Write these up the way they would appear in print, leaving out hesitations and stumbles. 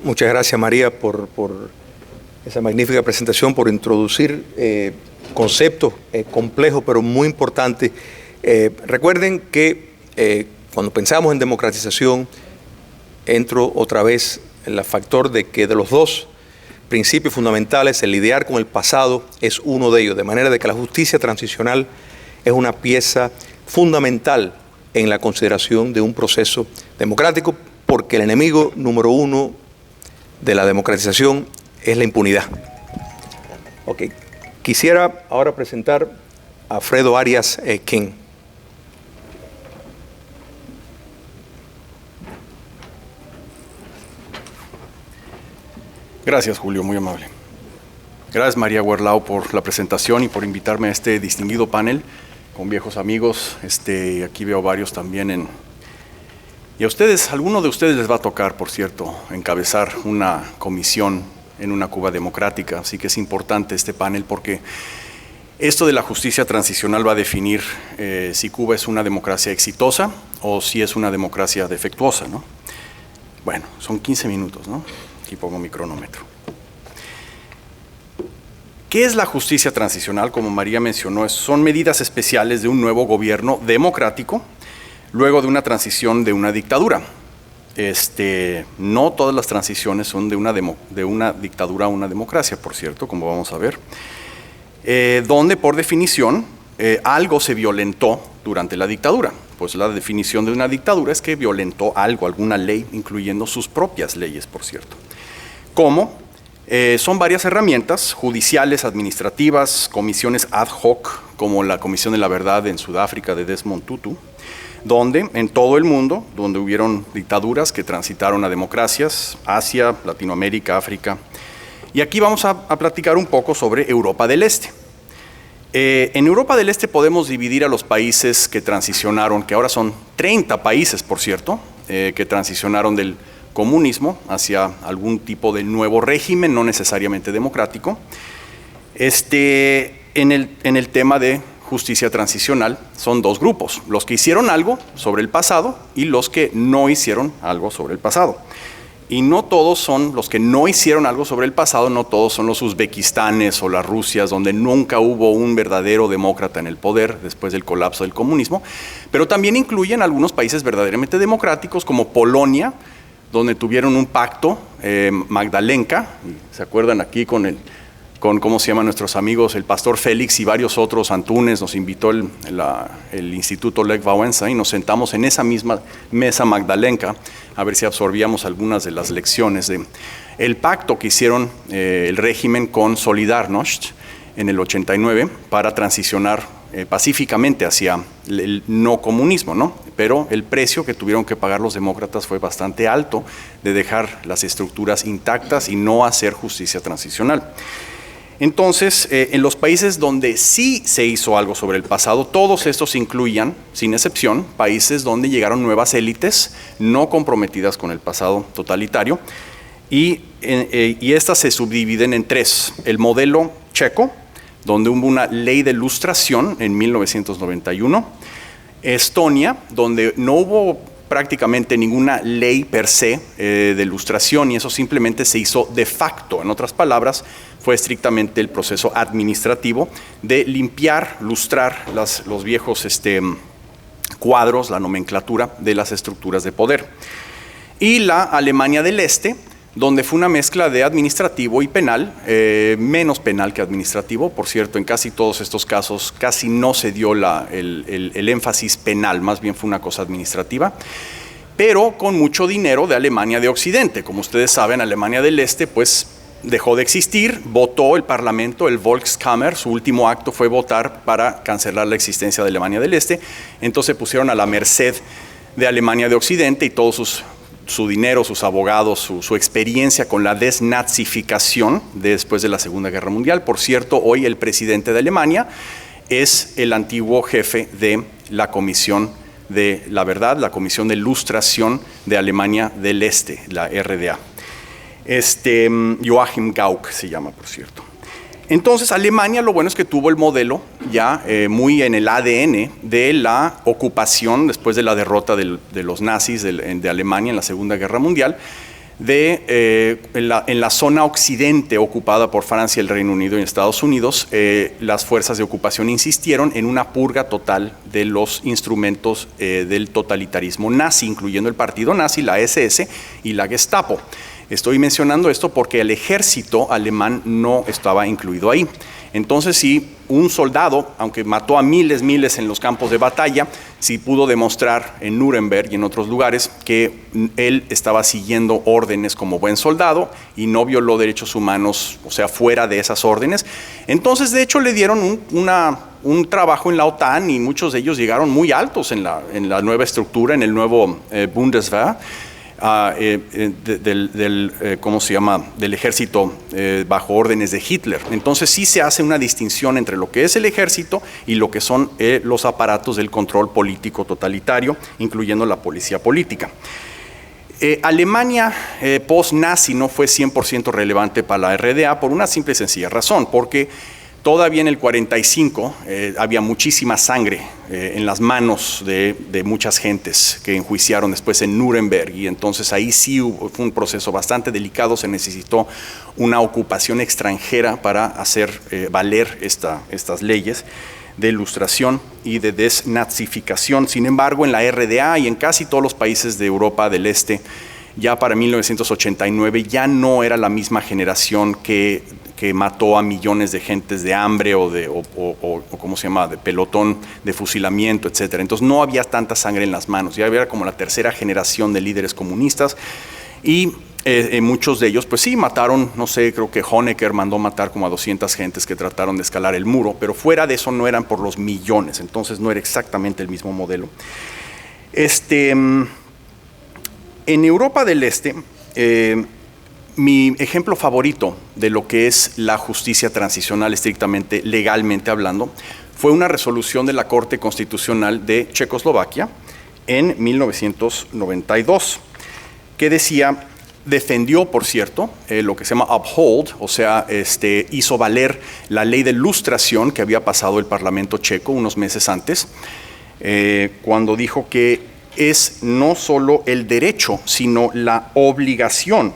Muchas gracias, María, por esa magnífica presentación, por introducir conceptos complejos pero muy importantes. Recuerden que cuando pensamos en democratización, entro otra vez en el factor de que de los dos principios fundamentales, el lidiar con el pasado es uno de ellos, de manera de que la justicia transicional es una pieza fundamental en la consideración de un proceso democrático, porque el enemigo número uno de la democratización es la impunidad. Okay. Quisiera ahora presentar a Fredo Arias King. Gracias, Julio, muy amable. Gracias, María Huerlao, por la presentación y por invitarme a este distinguido panel con viejos amigos. Aquí veo varios también y a ustedes, alguno de ustedes les va a tocar, por cierto, encabezar una comisión en una Cuba democrática, así que es importante este panel porque esto de la justicia transicional va a definir si Cuba es una democracia exitosa o si es una democracia defectuosa, ¿no? Bueno, son 15 minutos, ¿no? Aquí pongo mi cronómetro. ¿Qué es la justicia transicional? Como María mencionó, son medidas especiales de un nuevo gobierno democrático luego de una transición de una dictadura. No todas las transiciones son de una dictadura a una democracia, por cierto, como vamos a ver, donde por definición algo se violentó durante la dictadura. Pues la definición de una dictadura es que violentó algo, alguna ley, incluyendo sus propias leyes, por cierto. ¿Cómo? Son varias herramientas judiciales, administrativas, comisiones ad hoc, como la Comisión de la Verdad en Sudáfrica de Desmond Tutu, donde en todo el mundo, donde hubieron dictaduras que transitaron a democracias, Asia, Latinoamérica, África. Y aquí vamos a platicar un poco sobre Europa del Este. En Europa del Este podemos dividir a los países que transicionaron, que ahora son 30 países, por cierto, que transicionaron del comunismo hacia algún tipo de nuevo régimen, no necesariamente democrático. En el tema de justicia transicional son dos grupos, los que hicieron algo sobre el pasado y los que no hicieron algo sobre el pasado. Y no todos son los que no hicieron algo sobre el pasado, no todos son los Uzbekistanes o las Rusias, donde nunca hubo un verdadero demócrata en el poder después del colapso del comunismo, pero también incluyen algunos países verdaderamente democráticos como Polonia, donde tuvieron un pacto, Magdalenka, ¿se acuerdan aquí con cómo se llaman nuestros amigos, el pastor Félix y varios otros, Antunes, nos invitó el Instituto Lech Wałęsa y nos sentamos en esa misma mesa Magdalenka a ver si absorbíamos algunas de las lecciones del pacto que hicieron el régimen con Solidarność en el 89 para transicionar pacíficamente hacia el no comunismo, ¿no? Pero el precio que tuvieron que pagar los demócratas fue bastante alto de dejar las estructuras intactas y no hacer justicia transicional. Entonces, en los países donde sí se hizo algo sobre el pasado, todos estos incluían, sin excepción, países donde llegaron nuevas élites no comprometidas con el pasado totalitario y estas se subdividen en tres. El modelo checo, donde hubo una ley de lustración en 1991. Estonia, donde no hubo prácticamente ninguna ley per se de lustración y eso simplemente se hizo de facto. En otras palabras, fue estrictamente el proceso administrativo de limpiar, lustrar los viejos cuadros, la nomenclatura de las estructuras de poder. Y la Alemania del Este, donde fue una mezcla de administrativo y penal, menos penal que administrativo. Por cierto, en casi todos estos casos casi no se dio el énfasis penal, más bien fue una cosa administrativa, pero con mucho dinero de Alemania de Occidente. Como ustedes saben, Alemania del Este pues dejó de existir, votó el Parlamento, el Volkskammer, su último acto fue votar para cancelar la existencia de Alemania del Este, entonces pusieron a la merced de Alemania de Occidente y todos su dinero, sus abogados, su experiencia con la desnazificación después de la Segunda Guerra Mundial. Por cierto, hoy el presidente de Alemania es el antiguo jefe de la Comisión de la Verdad, la Comisión de Lustración de Alemania del Este, la RDA. Joachim Gauck se llama, por cierto. Entonces, Alemania, lo bueno es que tuvo el modelo ya muy en el ADN de la ocupación después de la derrota de los nazis de Alemania en la Segunda Guerra Mundial, en la zona occidente ocupada por Francia, el Reino Unido y Estados Unidos, las fuerzas de ocupación insistieron en una purga total de los instrumentos del totalitarismo nazi, incluyendo el partido nazi, la SS y la Gestapo. Estoy mencionando esto porque el ejército alemán no estaba incluido ahí. Entonces, si un soldado, aunque mató a miles en los campos de batalla, sí pudo demostrar en Nuremberg y en otros lugares que él estaba siguiendo órdenes como buen soldado y no violó derechos humanos, o sea, fuera de esas órdenes. Entonces, de hecho, le dieron un trabajo en la OTAN y muchos de ellos llegaron muy altos en la nueva estructura, en el nuevo Bundeswehr. ¿Cómo se llama? Del ejército bajo órdenes de Hitler. Entonces sí se hace una distinción entre lo que es el ejército y lo que son los aparatos del control político totalitario, incluyendo la policía política. Alemania post-nazi no fue 100% relevante para la RDA por una simple y sencilla razón, porque todavía en el 45 había muchísima sangre en las manos de muchas gentes que enjuiciaron después en Nuremberg, y entonces ahí sí fue un proceso bastante delicado, se necesitó una ocupación extranjera para hacer valer estas leyes de ilustración y de desnazificación. Sin embargo, en la RDA y en casi todos los países de Europa del Este, ya para 1989 ya no era la misma generación que mató a millones de gentes de hambre o ¿cómo se llama?, de pelotón de fusilamiento, etcétera. Entonces no había tanta sangre en las manos, ya era como la tercera generación de líderes comunistas y muchos de ellos, pues sí, mataron, no sé, creo que Honecker mandó matar como a 200 gentes que trataron de escalar el muro, pero fuera de eso no eran por los millones, entonces no era exactamente el mismo modelo. En Europa del Este, mi ejemplo favorito de lo que es la justicia transicional, estrictamente legalmente hablando, fue una resolución de la Corte Constitucional de Checoslovaquia en 1992, que defendió, por cierto, lo que se llama uphold, o sea, hizo valer la ley de lustración que había pasado el Parlamento checo unos meses antes, cuando dijo que es no solo el derecho, sino la obligación,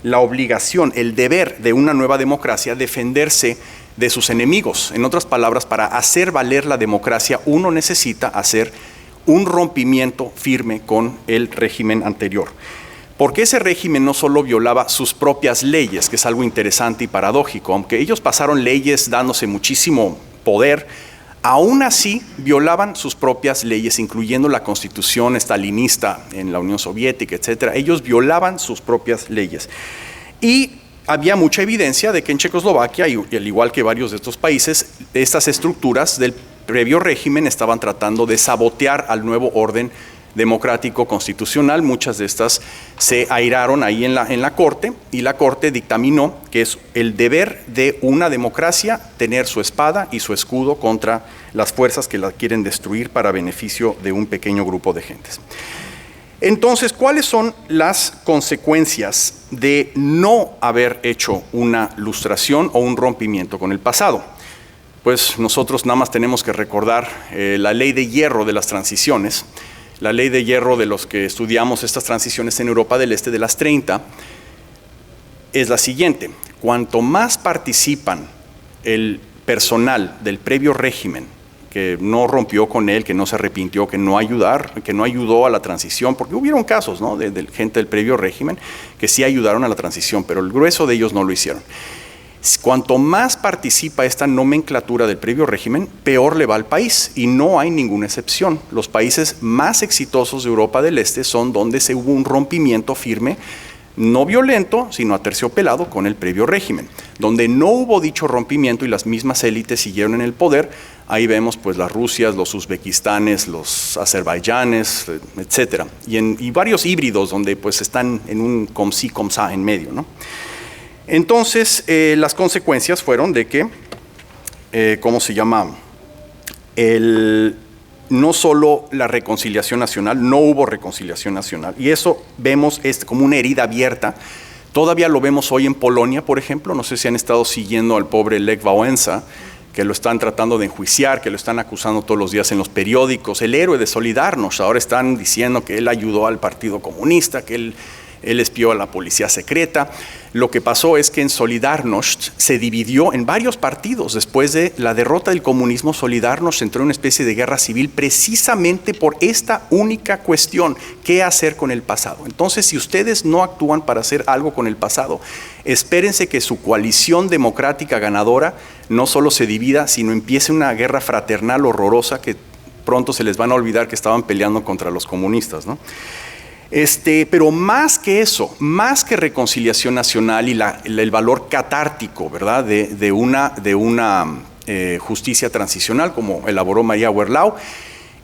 el deber de una nueva democracia defenderse de sus enemigos. En otras palabras, para hacer valer la democracia, uno necesita hacer un rompimiento firme con el régimen anterior. Porque ese régimen no solo violaba sus propias leyes, que es algo interesante y paradójico, aunque ellos pasaron leyes dándose muchísimo poder, aún así violaban sus propias leyes, incluyendo la constitución estalinista en la Unión Soviética, etcétera. Ellos violaban sus propias leyes. Y había mucha evidencia de que en Checoslovaquia, y al igual que varios de estos países, estas estructuras del previo régimen estaban tratando de sabotear al nuevo orden democrático constitucional. Muchas de estas se airaron ahí en la Corte, y la Corte dictaminó que es el deber de una democracia tener su espada y su escudo contra las fuerzas que la quieren destruir para beneficio de un pequeño grupo de gentes. Entonces, ¿cuáles son las consecuencias de no haber hecho una lustración o un rompimiento con el pasado? Pues nosotros nada más tenemos que recordar la ley de hierro de las transiciones. La ley de hierro de los que estudiamos estas transiciones en Europa del Este de las 30 es la siguiente: cuanto más participan el personal del previo régimen, que no rompió con él, que no se arrepintió, que no ayudó a la transición, porque hubieron casos, ¿no?, de gente del previo régimen que sí ayudaron a la transición, pero el grueso de ellos no lo hicieron. Cuanto más participa esta nomenclatura del previo régimen, peor le va al país, y no hay ninguna excepción. Los países más exitosos de Europa del Este son donde se hubo un rompimiento firme, no violento, sino aterciopelado con el previo régimen. Donde no hubo dicho rompimiento y las mismas élites siguieron en el poder, ahí vemos pues las Rusias, los Uzbekistanes, los Azerbaijanes, etcétera, y varios híbridos donde pues están en un com si com sa en medio, ¿no? Entonces, las consecuencias fueron de que, ¿cómo se llama? No solo la reconciliación nacional, no hubo reconciliación nacional, y eso vemos como una herida abierta. Todavía lo vemos hoy en Polonia, por ejemplo. No sé si han estado siguiendo al pobre Lech Wałęsa, que lo están tratando de enjuiciar, que lo están acusando todos los días en los periódicos, el héroe de Solidarność. Ahora están diciendo que él ayudó al Partido Comunista, que él él espió a la policía secreta. Lo que pasó es que en Solidarność se dividió en varios partidos. Después de la derrota del comunismo, Solidarność entró en una especie de guerra civil precisamente por esta única cuestión: ¿qué hacer con el pasado? Entonces, si ustedes no actúan para hacer algo con el pasado, espérense que su coalición democrática ganadora no solo se divida, sino empiece una guerra fraternal horrorosa que pronto se les van a olvidar que estaban peleando contra los comunistas, ¿no? Pero más que eso, más que reconciliación nacional y el valor catártico, ¿verdad?, de una justicia transicional, como elaboró María Werlau,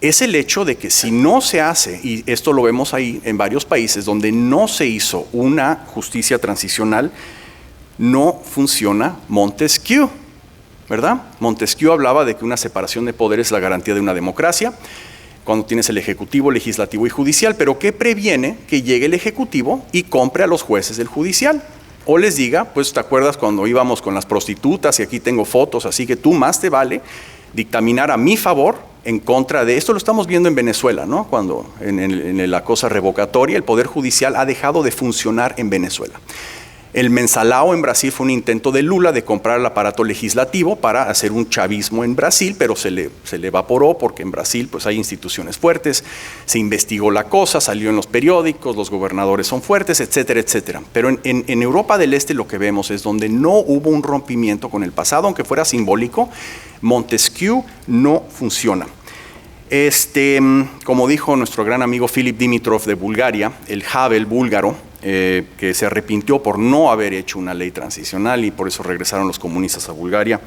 es el hecho de que si no se hace, y esto lo vemos ahí en varios países donde no se hizo una justicia transicional, no funciona Montesquieu, ¿verdad? Montesquieu hablaba de que una separación de poderes es la garantía de una democracia, cuando tienes el ejecutivo, legislativo y judicial, pero ¿qué previene que llegue el ejecutivo y compre a los jueces del judicial? O les diga, pues ¿te acuerdas cuando íbamos con las prostitutas y aquí tengo fotos, así que tú más te vale dictaminar a mi favor en contra de esto? Lo estamos viendo en Venezuela, ¿no? Cuando en la cosa revocatoria el Poder Judicial ha dejado de funcionar en Venezuela. El mensalao en Brasil fue un intento de Lula de comprar el aparato legislativo para hacer un chavismo en Brasil, pero se le evaporó porque en Brasil pues, hay instituciones fuertes, se investigó la cosa, salió en los periódicos, los gobernadores son fuertes, etcétera, etcétera. Pero en Europa del Este lo que vemos es donde no hubo un rompimiento con el pasado, aunque fuera simbólico, Montesquieu no funciona. Como dijo nuestro gran amigo Filip Dimitrov de Bulgaria, el Havel búlgaro, que se arrepintió por no haber hecho una ley transicional y por eso regresaron los comunistas a Bulgaria.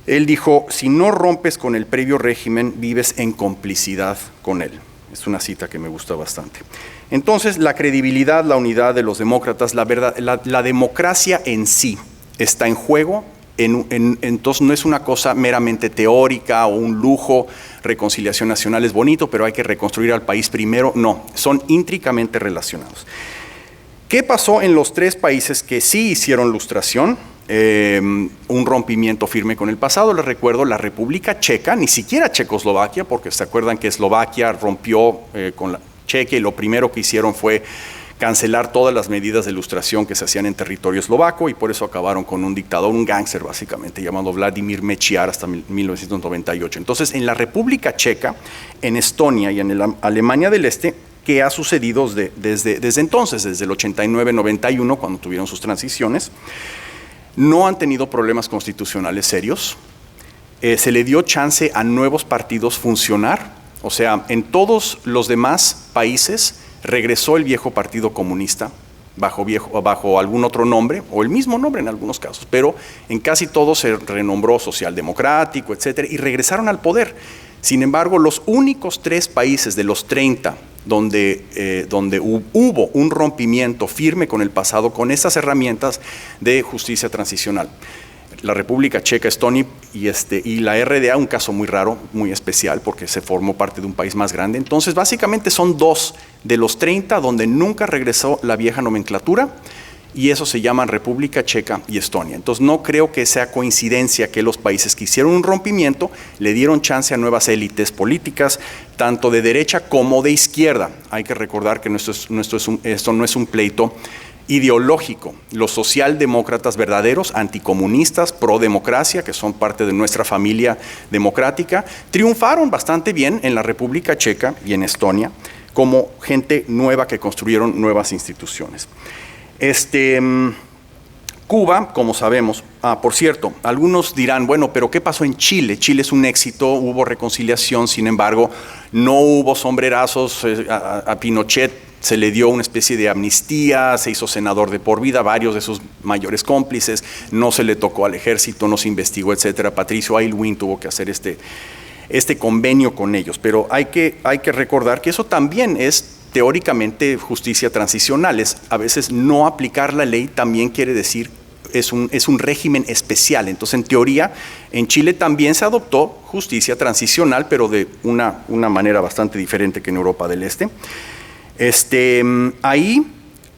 Él dijo, si no rompes con el previo régimen, vives en complicidad con él. Es una cita que me gusta bastante. Entonces, la credibilidad, la unidad de los demócratas, la democracia en sí está en juego. Entonces no es una cosa meramente teórica o un lujo. Reconciliación nacional es bonito, pero hay que reconstruir al país primero. No, son íntricamente relacionados. ¿Qué pasó en los tres países que sí hicieron lustración? Un rompimiento firme con el pasado. Les recuerdo, la República Checa, ni siquiera Checoslovaquia, porque se acuerdan que Eslovaquia rompió con la Chequia y lo primero que hicieron fue cancelar todas las medidas de lustración que se hacían en territorio eslovaco y por eso acabaron con un dictador, un gángster básicamente, llamado Vladimir Mečiar hasta 1998. Entonces, en la República Checa, en Estonia y en Alemania del Este, ¿qué ha sucedido desde entonces, desde el 89-91, cuando tuvieron sus transiciones? No han tenido problemas constitucionales serios. Se le dio chance a nuevos partidos funcionar. O sea, en todos los demás países regresó el viejo Partido Comunista bajo algún otro nombre, o el mismo nombre en algunos casos, pero en casi todos se renombró socialdemocrático, etcétera, y regresaron al poder. Sin embargo, los únicos 3 países de los 30 donde hubo un rompimiento firme con el pasado, con estas herramientas de justicia transicional: la República Checa, Estonia y la RDA, un caso muy raro, muy especial, porque se formó parte de un país más grande. Entonces, básicamente son 2 de los 30 donde nunca regresó la vieja nomenclatura, y eso se llaman República Checa y Estonia. Entonces, no creo que sea coincidencia que los países que hicieron un rompimiento le dieron chance a nuevas élites políticas, tanto de derecha como de izquierda. Hay que recordar que esto no es un pleito ideológico. Los socialdemócratas verdaderos, anticomunistas, pro democracia, que son parte de nuestra familia democrática, triunfaron bastante bien en la República Checa y en Estonia como gente nueva que construyeron nuevas instituciones. Cuba, como sabemos, por cierto, algunos dirán, bueno, pero ¿qué pasó en Chile? Chile es un éxito, hubo reconciliación, sin embargo, no hubo sombrerazos. A Pinochet se le dio una especie de amnistía, se hizo senador de por vida, varios de sus mayores cómplices, no se le tocó al ejército, no se investigó, etcétera. Patricio Aylwin tuvo que hacer este convenio con ellos, pero hay que recordar que eso también es teóricamente justicia transicional. A veces no aplicar la ley también quiere decir es un régimen especial. Entonces, en teoría, en Chile también se adoptó justicia transicional, pero de una manera bastante diferente que en Europa del Este. Ahí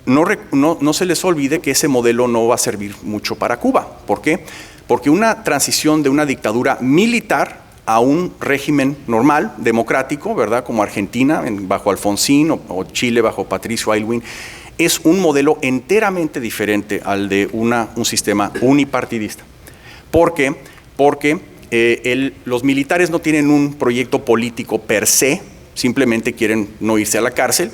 no se les olvide que ese modelo no va a servir mucho para Cuba. ¿Por qué? Porque una transición de una dictadura militar a un régimen normal, democrático, ¿verdad?, como Argentina bajo Alfonsín o Chile bajo Patricio Aylwin, es un modelo enteramente diferente al de un sistema unipartidista. ¿Por qué? Porque los militares no tienen un proyecto político per se, simplemente quieren no irse a la cárcel,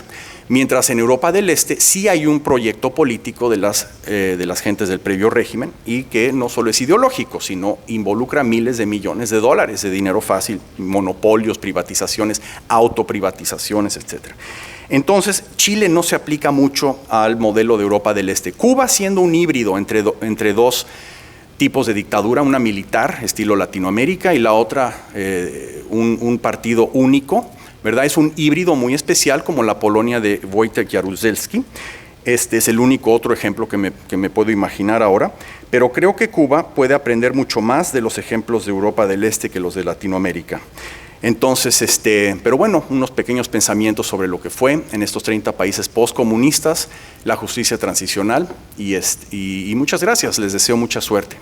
mientras en Europa del Este sí hay un proyecto político de las gentes del previo régimen y que no solo es ideológico, sino involucra miles de millones de dólares de dinero fácil, monopolios, privatizaciones, autoprivatizaciones, etc. Entonces, Chile no se aplica mucho al modelo de Europa del Este. Cuba, siendo un híbrido entre dos tipos de dictadura, una militar, estilo Latinoamérica, y la otra un partido único, ¿verdad? Es un híbrido muy especial como la Polonia de Wojtek Jaruzelski. Este es el único otro ejemplo que me puedo imaginar ahora, pero creo que Cuba puede aprender mucho más de los ejemplos de Europa del Este que los de Latinoamérica. Entonces, pero bueno, unos pequeños pensamientos sobre lo que fue en estos 30 países postcomunistas, la justicia transicional y muchas gracias, les deseo mucha suerte.